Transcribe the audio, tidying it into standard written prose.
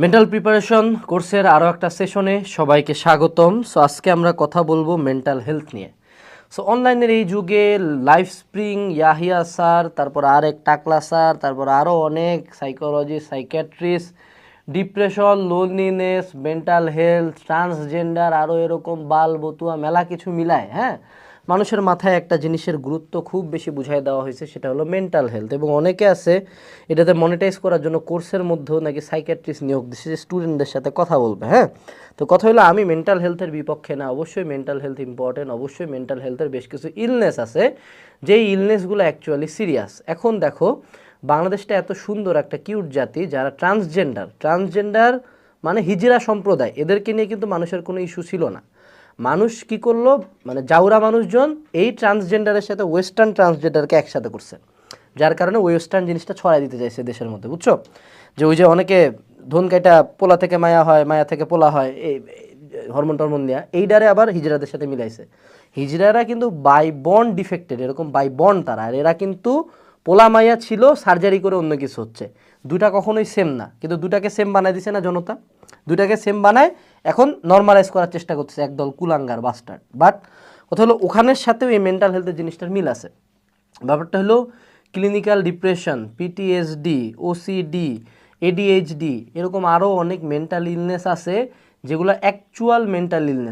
Mental preparation কোর্সের আরও একটা সেশনে সবাইকে স্বাগতম। সো আজকে আমরা কথা বলবো মেন্টাল হেলথ নিয়ে। সো অনলাইনের এই যুগে লাইফ স্প্রিং, ইয়াহিয়া স্যার, তারপর আরেক টাকলা স্যার, তারপর আরও অনেক psychology, psychiatrist, depression, loneliness, mental health, transgender, আরও এরকম বাল বতুয়া মেলা কিছু মিলায়, হ্যাঁ, মানুষের মাথায় একটা জিনিসের গুরুত্ব খুব বেশি বুঝাই দেওয়া হয়েছে, সেটা হলো মেন্টাল হেলথ। এবং অনেকে আছে এটাতে মনিটাইজ করার জন্য কোর্সের মধ্যেও নাকি সাইকিয়াট্রিস্ট নিয়োগ দিচ্ছে যে স্টুডেন্টদের সাথে কথা বলবে। হ্যাঁ, তো কথা হলো আমি মেন্টাল হেলথের বিপক্ষে না, অবশ্যই মেন্টাল হেলথ ইম্পর্টেন্ট, অবশ্যই মেন্টাল হেলথের বেশ কিছু ইলনেস আছে যেই ইলনেসগুলো অ্যাকচুয়ালি সিরিয়াস। এখন দেখো, বাংলাদেশটা এত সুন্দর একটা কিউট জাতি, যারা ট্রান্সজেন্ডার মানে হিজড়া সম্প্রদায়, এদেরকে নিয়ে কিন্তু মানুষের কোনো ইস্যু ছিল না। মানুষ কি করলো, মানে জাউরা মানুষজন এই ট্রান্সজেন্ডারের সাথে ওয়েস্টার্ন ট্রান্সজেন্ডারকে একসাথে করছে, যার কারণে ওয়েস্টার্ন জিনিসটা ছড়াই দিতে চাইছে দেশের মধ্যে, বুঝছো? যে ওই যে অনেকে ধন কাইটা পোলা থেকে মায়া হয়, মায়া থেকে পোলা হয়, এই হরমোন টরমোন দেওয়া, এইটারে আবার হিজড়াদের সাথে মিলাইছে। হিজড়ারা কিন্তু বাই বন্ড ডিফেক্টেড, এরকম বাই বন্ড তারা, আর এরা কিন্তু পোলা মাইয়া ছিল, সার্জারি করে অন্য কিছু হচ্ছে। দুটা কখনোই সেম না, কিন্তু দুটাকে সেম বানাই দিছে না জনতা, দুটাকে সেম বানায় এখন নর্মালাইজ করার চেষ্টা করতেছে একদল কুলাঙ্গার বাস্টার্ড। বাট কথা হলো ওখানের সাথেও এই মেন্টাল হেলথের জিনিসটার মিল আছে। ব্যাপারটা হলো clinical depression, PTSD, OCD, ADHD, এরকম আরও অনেক মেন্টাল ইলনেস আছে যেগুলো অ্যাকচুয়াল মেন্টাল ইলনেস।